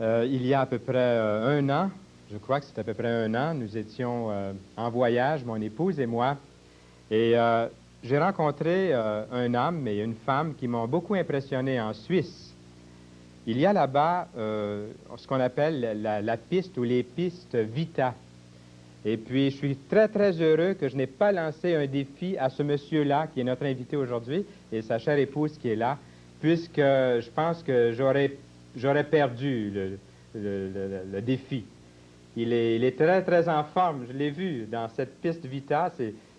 Il y a à peu près un an, je crois que c'est à peu près un an, nous étions en voyage, mon épouse et moi, et j'ai rencontré un homme et une femme qui m'ont beaucoup impressionné en Suisse. Il y a là-bas ce qu'on appelle la piste ou les pistes Vita. Et puis, je suis très, très heureux que je n'ai pas lancé un défi à ce monsieur-là, qui est notre invité aujourd'hui, et sa chère épouse qui est là, puisque je pense que j'aurais perdu le défi. Il est très, très en forme. Je l'ai vu dans cette piste Vita.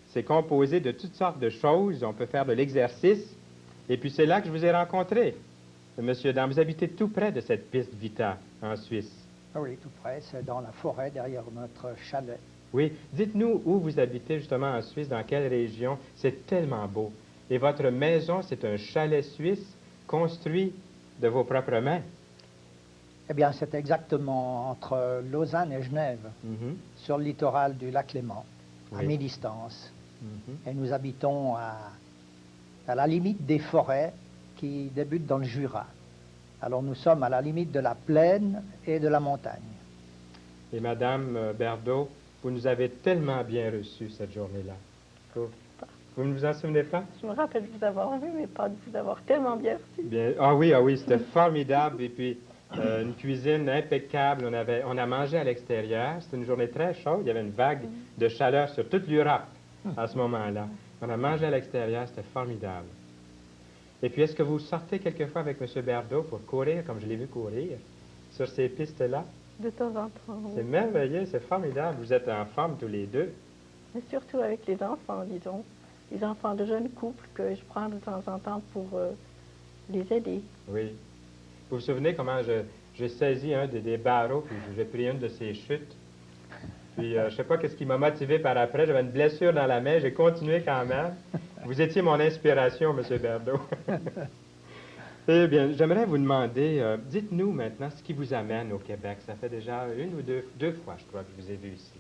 C'est composé de toutes sortes de choses. On peut faire de l'exercice. Et puis, c'est là que je vous ai rencontré, monsieur Dam. Vous habitez tout près de cette piste Vita, en Suisse. Ah oui, tout près. C'est dans la forêt, derrière notre chalet. Oui. Dites-nous où vous habitez justement en Suisse, dans quelle région. C'est tellement beau. Et votre maison, c'est un chalet suisse construit de vos propres mains. Eh bien, c'est exactement entre Lausanne et Genève, sur le littoral du lac Léman, à mi-distance. Et nous habitons à la limite des forêts qui débutent dans le Jura. Alors nous sommes à la limite de la plaine et de la montagne. Et Madame Berdo, vous nous avez tellement bien reçus cette journée-là. Vous ne vous en souvenez pas? Je me rappelle de vous avoir vu, mais pas de vous avoir tellement bien reçu. Bien, ah oui, c'était formidable. Et puis, une cuisine impeccable. On a mangé à l'extérieur. C'était une journée très chaude. Il y avait une vague de chaleur sur toute l'Europe à ce moment-là. On a mangé à l'extérieur. C'était formidable. Et puis, est-ce que vous sortez quelquefois avec M. Berdo pour courir, comme je l'ai vu courir, sur ces pistes-là? De temps en temps. Oui. C'est merveilleux, c'est formidable. Vous êtes en forme tous les deux. Mais surtout avec les enfants, disons. Les enfants de jeunes couples que je prends de temps en temps pour les aider. Oui. Vous vous souvenez comment j'ai saisi un des barreaux, puis j'ai pris une de ses chutes. Puis, je ne sais pas qu'est-ce qui m'a motivé par après. J'avais une blessure dans la main, j'ai continué quand même. Vous étiez mon inspiration, M. Berdo. Eh bien, j'aimerais vous demander, dites-nous maintenant ce qui vous amène au Québec. Ça fait déjà une ou deux fois, je crois, que je vous ai vu ici.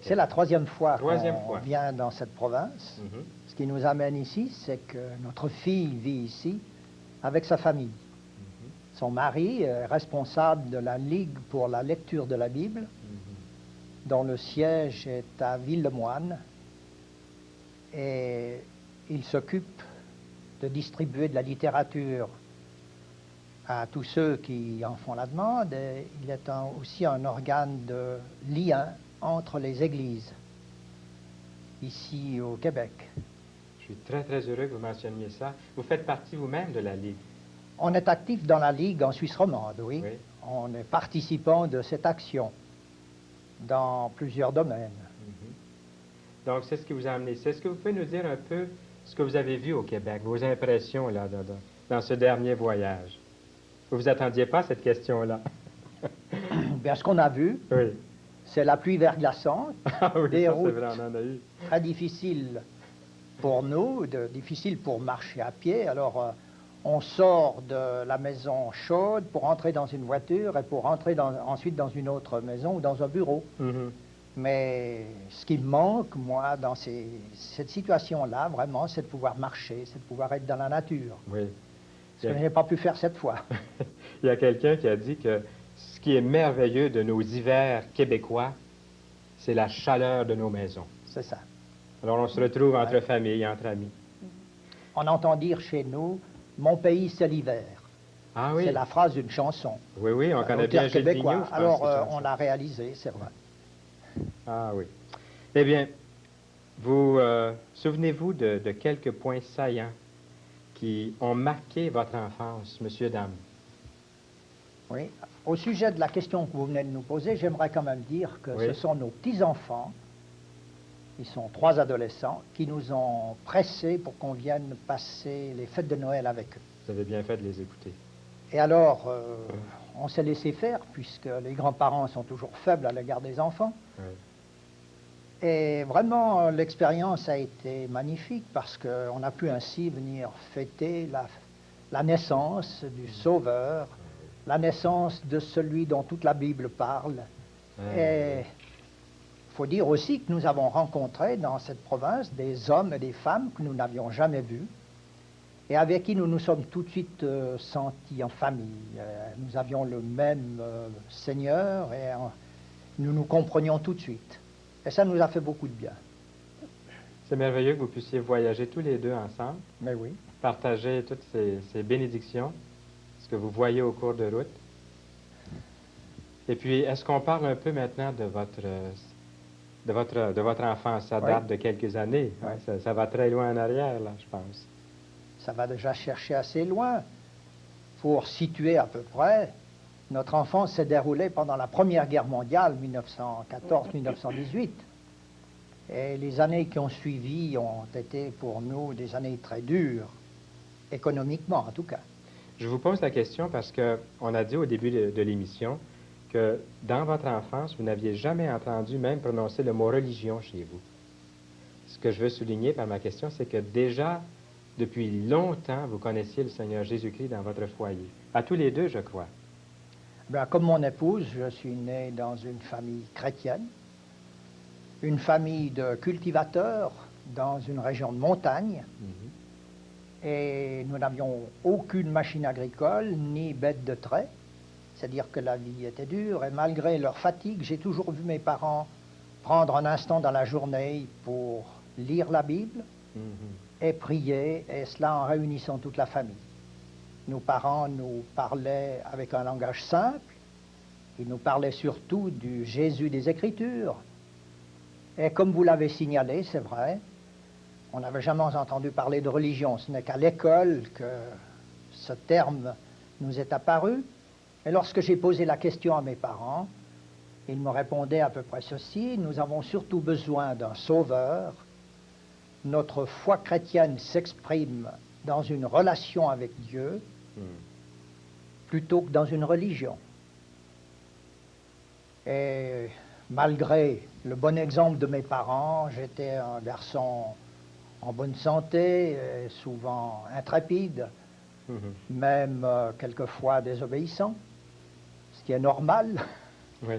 C'est la troisième fois qu'on vient dans cette province. Ce qui nous amène ici, c'est que notre fille vit ici avec sa famille. Son mari est responsable de la Ligue pour la lecture de la Bible, dont le siège est à Ville-le-Moine. Et il s'occupe de distribuer de la littérature à tous ceux qui en font la demande. Et il est aussi un organe de lien entre les églises, ici au Québec. Je suis très, très heureux que vous mentionniez ça. Vous faites partie vous-même de la Ligue. On est actif dans la Ligue en Suisse romande, oui. On est participant de cette action dans plusieurs domaines. Donc, c'est ce qui vous a amené. Est-ce que vous pouvez nous dire un peu ce que vous avez vu au Québec, vos impressions là, dans ce dernier voyage? Vous ne vous attendiez pas à cette question-là? Bien, ce qu'on a vu, c'est la pluie verglaçante, des routes très difficiles pour nous, difficiles pour marcher à pied. Alors, on sort de la maison chaude pour entrer dans une voiture et pour entrer ensuite dans une autre maison ou dans un bureau. Mais ce qui me manque, moi, dans cette situation-là, vraiment, c'est de pouvoir marcher, c'est de pouvoir être dans la nature. Oui. Ce que je n'ai pas pu faire cette fois. Il y a quelqu'un qui a dit que ce qui est merveilleux de nos hivers québécois, c'est la chaleur de nos maisons. C'est ça. Alors, on se retrouve entre familles, entre amis. On entend dire chez nous, « Mon pays, c'est l'hiver ». Ah oui? C'est la phrase d'une chanson. Oui, oui, on connaît bien Gilles Vigneault. Alors, on l'a réalisé, c'est vrai. Ah oui. Eh bien, vous souvenez-vous de quelques points saillants qui ont marqué votre enfance, monsieur, dame? Oui. Au sujet de la question que vous venez de nous poser, j'aimerais quand même dire que ce sont nos petits-enfants, ils sont 3 adolescents, qui nous ont pressés pour qu'on vienne passer les fêtes de Noël avec eux. Vous avez bien fait de les écouter. Et alors, on s'est laissé faire, puisque les grands-parents sont toujours faibles à l'égard des enfants. Et vraiment, l'expérience a été magnifique, parce qu'on a pu ainsi venir fêter la naissance du Sauveur, la naissance de celui dont toute la Bible parle. Et il faut dire aussi que nous avons rencontré dans cette province des hommes et des femmes que nous n'avions jamais vus, et avec qui nous nous sommes tout de suite sentis en famille. Nous avions le même Seigneur et nous nous comprenions tout de suite. Et ça nous a fait beaucoup de bien. C'est merveilleux que vous puissiez voyager tous les deux ensemble. Mais oui. Partager toutes ces bénédictions, ce que vous voyez au cours de route. Et puis, est-ce qu'on parle un peu maintenant de votre enfance? Ça date de quelques années. Oui. Hein? Ça va très loin en arrière, là, je pense. Ça va déjà chercher assez loin. Pour situer à peu près, notre enfance s'est déroulée pendant la Première Guerre mondiale, 1914-1918. Et les années qui ont suivi ont été pour nous des années très dures, économiquement en tout cas. Je vous pose la question parce qu'on a dit au début de l'émission que dans votre enfance, vous n'aviez jamais entendu même prononcer le mot religion chez vous. Ce que je veux souligner par ma question, c'est que déjà, depuis longtemps, vous connaissiez le Seigneur Jésus-Christ dans votre foyer. À tous les deux, je crois. Bien, comme mon épouse, je suis né dans une famille chrétienne, une famille de cultivateurs dans une région de montagne, et nous n'avions aucune machine agricole ni bête de trait, c'est-à-dire que la vie était dure, et malgré leur fatigue, j'ai toujours vu mes parents prendre un instant dans la journée pour lire la Bible et prier, et cela en réunissant toute la famille. Nos parents nous parlaient avec un langage simple, ils nous parlaient surtout du Jésus des Écritures. Et comme vous l'avez signalé, c'est vrai, on n'avait jamais entendu parler de religion. Ce n'est qu'à l'école que ce terme nous est apparu. Et lorsque j'ai posé la question à mes parents, ils me répondaient à peu près ceci: nous avons surtout besoin d'un sauveur. Notre foi chrétienne s'exprime dans une relation avec Dieu plutôt que dans une religion. Et malgré le bon exemple de mes parents, j'étais un garçon en bonne santé, et souvent intrépide, même quelquefois désobéissant, ce qui est normal. Oui.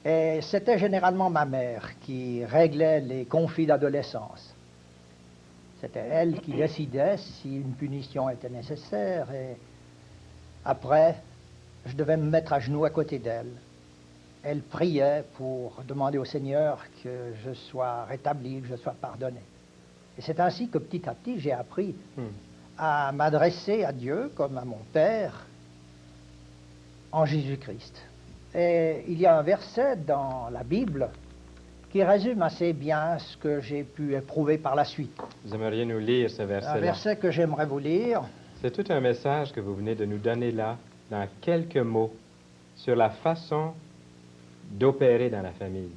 Et c'était généralement ma mère qui réglait les conflits d'adolescence. C'était elle qui décidait si une punition était nécessaire, et après, je devais me mettre à genoux à côté d'elle. Elle priait pour demander au Seigneur que je sois rétabli, que je sois pardonné. Et c'est ainsi que petit à petit, j'ai appris à m'adresser à Dieu comme à mon Père en Jésus-Christ. Et il y a un verset dans la Bible qui résume assez bien ce que j'ai pu éprouver par la suite. Vous aimeriez nous lire ce verset-là? Un verset que j'aimerais vous lire. C'est tout un message que vous venez de nous donner là, dans quelques mots, sur la façon d'opérer dans la famille.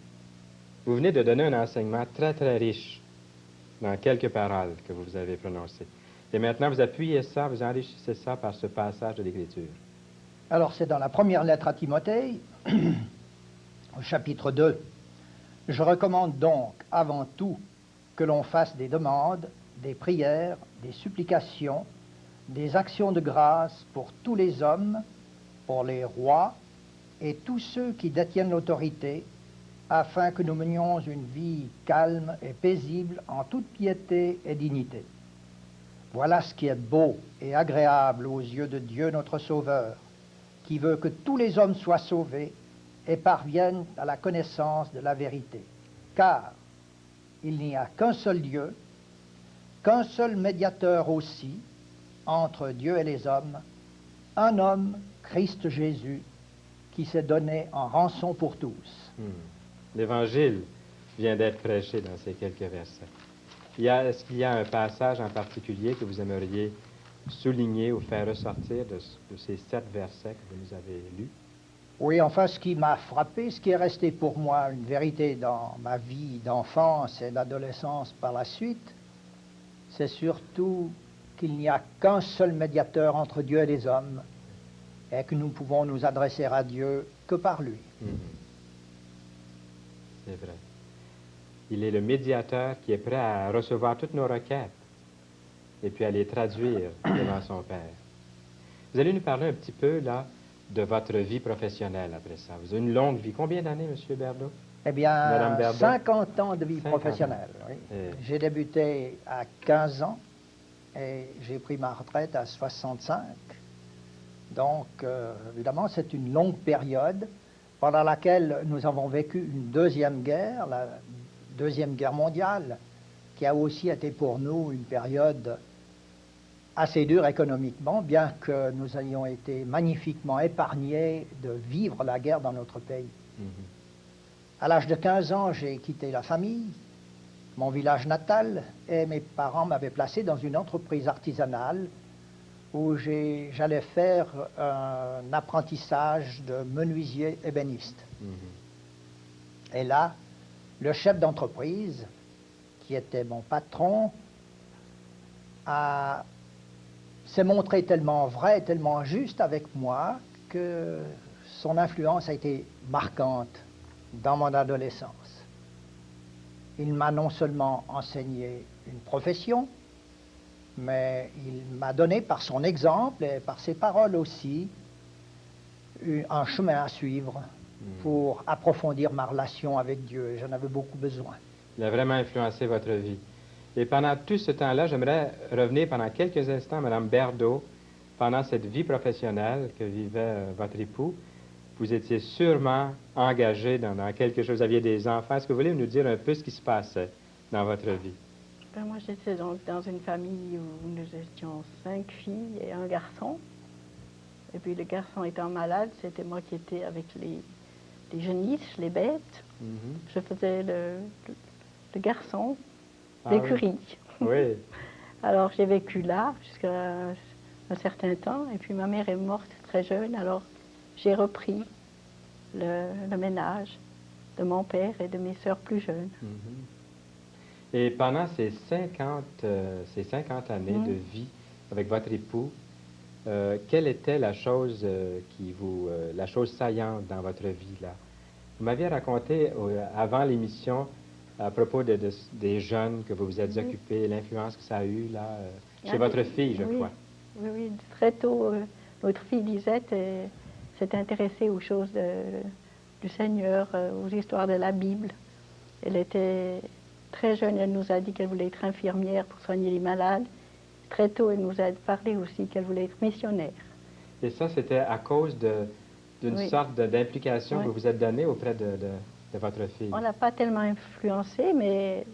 Vous venez de donner un enseignement très, très riche dans quelques paroles que vous avez prononcées. Et maintenant, vous appuyez ça, vous enrichissez ça par ce passage de l'Écriture. Alors, c'est dans la première lettre à Timothée, au chapitre 2. Je recommande donc, avant tout, que l'on fasse des demandes, des prières, des supplications, des actions de grâce pour tous les hommes, pour les rois et tous ceux qui détiennent l'autorité, afin que nous menions une vie calme et paisible en toute piété et dignité. Voilà ce qui est beau et agréable aux yeux de Dieu notre Sauveur, qui veut que tous les hommes soient sauvés et parviennent à la connaissance de la vérité. Car il n'y a qu'un seul Dieu, qu'un seul médiateur aussi entre Dieu et les hommes, un homme, Christ Jésus, qui s'est donné en rançon pour tous. L'Évangile vient d'être prêché dans ces quelques versets. Est-ce qu'il y a un passage en particulier que vous aimeriez souligner ou faire ressortir de ces 7 versets que vous nous avez lus? Oui, enfin, ce qui m'a frappé, ce qui est resté pour moi une vérité dans ma vie d'enfance et d'adolescence par la suite, c'est surtout qu'il n'y a qu'un seul médiateur entre Dieu et les hommes, et que nous pouvons nous adresser à Dieu que par lui. C'est vrai. Il est le médiateur qui est prêt à recevoir toutes nos requêtes et puis à les traduire devant son Père. Vous allez nous parler un petit peu, là, de votre vie professionnelle après ça. Vous avez une longue vie. Combien d'années, M. Berdo? Eh bien, Madame Berdo? 50 ans de vie professionnelle. Oui. J'ai débuté à 15 ans et j'ai pris ma retraite à 65. Donc, évidemment, c'est une longue période pendant laquelle nous avons vécu une deuxième guerre, la Deuxième Guerre mondiale, qui a aussi été pour nous une période assez dure économiquement, bien que nous ayons été magnifiquement épargnés de vivre la guerre dans notre pays. À l'âge de 15 ans, j'ai quitté la famille, mon village natal, et mes parents m'avaient placé dans une entreprise artisanale où j'allais faire un apprentissage de menuisier ébéniste. Et là, le chef d'entreprise, qui était mon patron, s'est montré tellement vrai, tellement juste avec moi, que son influence a été marquante dans mon adolescence. Il m'a non seulement enseigné une profession, mais il m'a donné par son exemple et par ses paroles aussi un chemin à suivre pour approfondir ma relation avec Dieu. Et j'en avais beaucoup besoin. Il a vraiment influencé votre vie. Et pendant tout ce temps-là, j'aimerais revenir pendant quelques instants, Mme Berdo, pendant cette vie professionnelle que vivait votre époux. Vous étiez sûrement engagé dans quelque chose, vous aviez des enfants. Est-ce que vous voulez nous dire un peu ce qui se passait dans votre vie? Ben, moi, j'étais dans une famille où nous étions 5 filles et un garçon. Et puis le garçon étant malade, c'était moi qui étais avec les geniches, les bêtes. Je faisais le garçon d'écurie. Oui. Alors j'ai vécu là jusqu'à un certain temps. Et puis ma mère est morte très jeune. Alors j'ai repris le ménage de mon père et de mes sœurs plus jeunes. Et pendant ces 50 années de vie avec votre époux, quelle était la chose la chose saillante dans votre vie là? Vous m'aviez raconté avant l'émission à propos des jeunes que vous vous êtes occupés, l'influence que ça a eu là chez votre fille, je crois. Oui, très tôt, notre fille Lisette s'est intéressée aux choses du Seigneur, aux histoires de la Bible. Elle était très jeune, elle nous a dit qu'elle voulait être infirmière pour soigner les malades. Très tôt, elle nous a parlé aussi qu'elle voulait être missionnaire. Et ça, c'était à cause d'une sorte d'implication que vous vous êtes donnée auprès de votre fille? On ne l'a pas tellement influencée, mais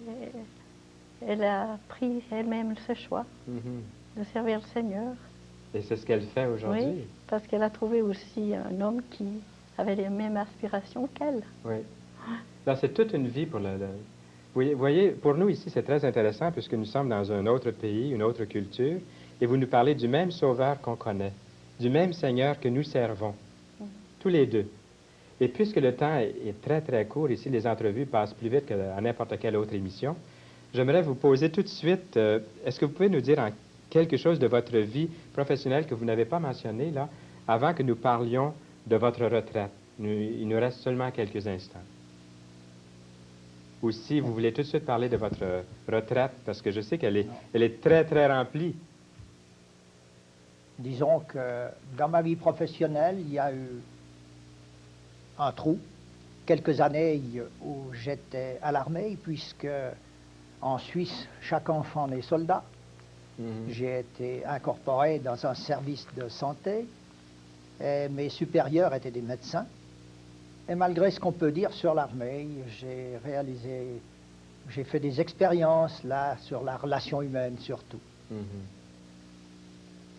elle a pris elle-même ce choix de servir le Seigneur. Et c'est ce qu'elle fait aujourd'hui? Oui, parce qu'elle a trouvé aussi un homme qui avait les mêmes aspirations qu'elle. Oui. Là, c'est toute une vie pour Vous voyez, pour nous ici, c'est très intéressant puisque nous sommes dans un autre pays, une autre culture, et vous nous parlez du même Sauveur qu'on connaît, du même Seigneur que nous servons, tous les deux. Et puisque le temps est très, très court, ici, les entrevues passent plus vite qu'à n'importe quelle autre émission, j'aimerais vous poser tout de suite, est-ce que vous pouvez nous dire quelque chose de votre vie professionnelle que vous n'avez pas mentionné, là, avant que nous parlions de votre retraite? Il nous reste seulement quelques instants. Ou si vous voulez tout de suite parler de votre retraite, parce que je sais qu'elle est très, très remplie. Disons que dans ma vie professionnelle, il y a eu un trou, quelques années où j'étais à l'armée, puisque en Suisse, chaque enfant est soldat. J'ai été incorporé dans un service de santé, et mes supérieurs étaient des médecins. Et malgré ce qu'on peut dire sur l'armée, j'ai fait des expériences là sur la relation humaine surtout.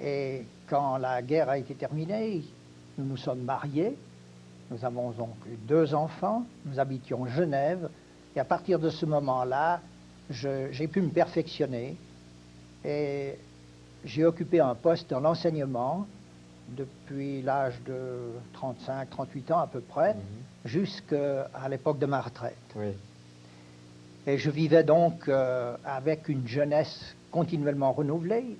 Et quand la guerre a été terminée, nous nous sommes mariés. Nous avons donc eu 2 enfants. Nous habitions Genève. Et à partir de ce moment-là, j'ai pu me perfectionner. Et j'ai occupé un poste dans l'enseignement depuis l'âge de 35, 38 ans à peu près, jusqu'à l'époque de ma retraite. Oui. Et je vivais donc avec une jeunesse continuellement renouvelée,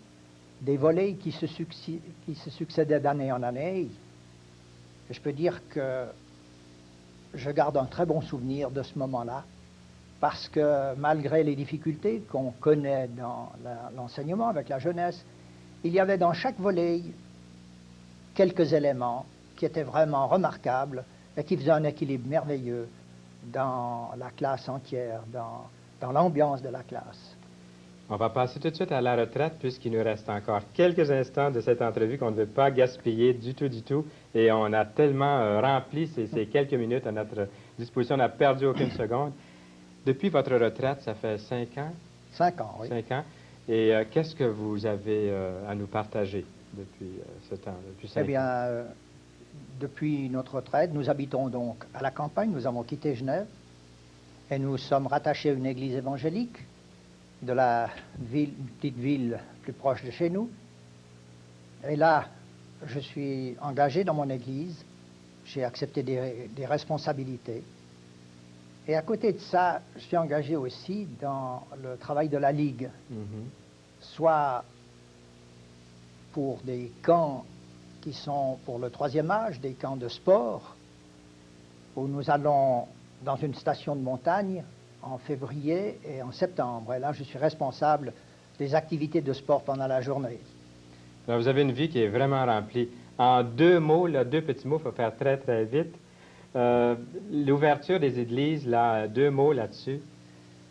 des volets qui se succédaient d'année en année. Et je peux dire que je garde un très bon souvenir de ce moment-là, parce que malgré les difficultés qu'on connaît dans l'enseignement avec la jeunesse, il y avait dans chaque volet quelques éléments qui étaient vraiment remarquables et qui faisaient un équilibre merveilleux dans la classe entière, dans l'ambiance de la classe. On va passer tout de suite à la retraite puisqu'il nous reste encore quelques instants de cette entrevue qu'on ne veut pas gaspiller du tout. Et on a tellement rempli ces quelques minutes à notre disposition, on n'a perdu aucune seconde. Depuis votre retraite, ça fait 5 ans? 5 ans, oui. 5 ans. Et qu'est-ce que vous avez à nous partager depuis ce temps, depuis 5 ans? Eh bien, depuis notre retraite, nous habitons donc à la campagne, nous avons quitté Genève et nous sommes rattachés à une église évangélique de la ville, une petite ville plus proche de chez nous. Et là, je suis engagé dans mon église, j'ai accepté des responsabilités. Et à côté de ça, je suis engagé aussi dans le travail de la Ligue, soit pour des camps qui sont pour le 3e âge, des camps de sport, où nous allons dans une station de montagne en février et en septembre. Et là, je suis responsable des activités de sport pendant la journée. Alors, vous avez une vie qui est vraiment remplie. En 2 mots, là, 2 petits mots, il faut faire très vite. L'ouverture des églises, là, 2 mots là-dessus,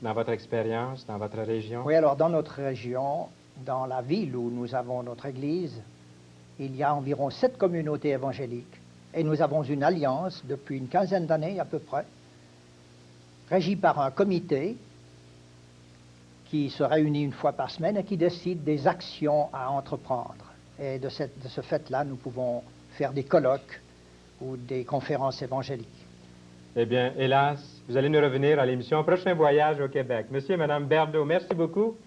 dans votre expérience, dans votre région. Oui, alors dans notre région, dans la ville où nous avons notre église, il y a environ 7 communautés évangéliques. Et nous avons une alliance depuis une quinzaine d'années à peu près, régie par un comité qui se réunit une fois par semaine et qui décide des actions à entreprendre. Et de ce fait-là, nous pouvons faire des colloques ou des conférences évangéliques. Eh bien, hélas, vous allez nous revenir à l'émission Prochain voyage au Québec. Monsieur et Madame Berdo, merci beaucoup.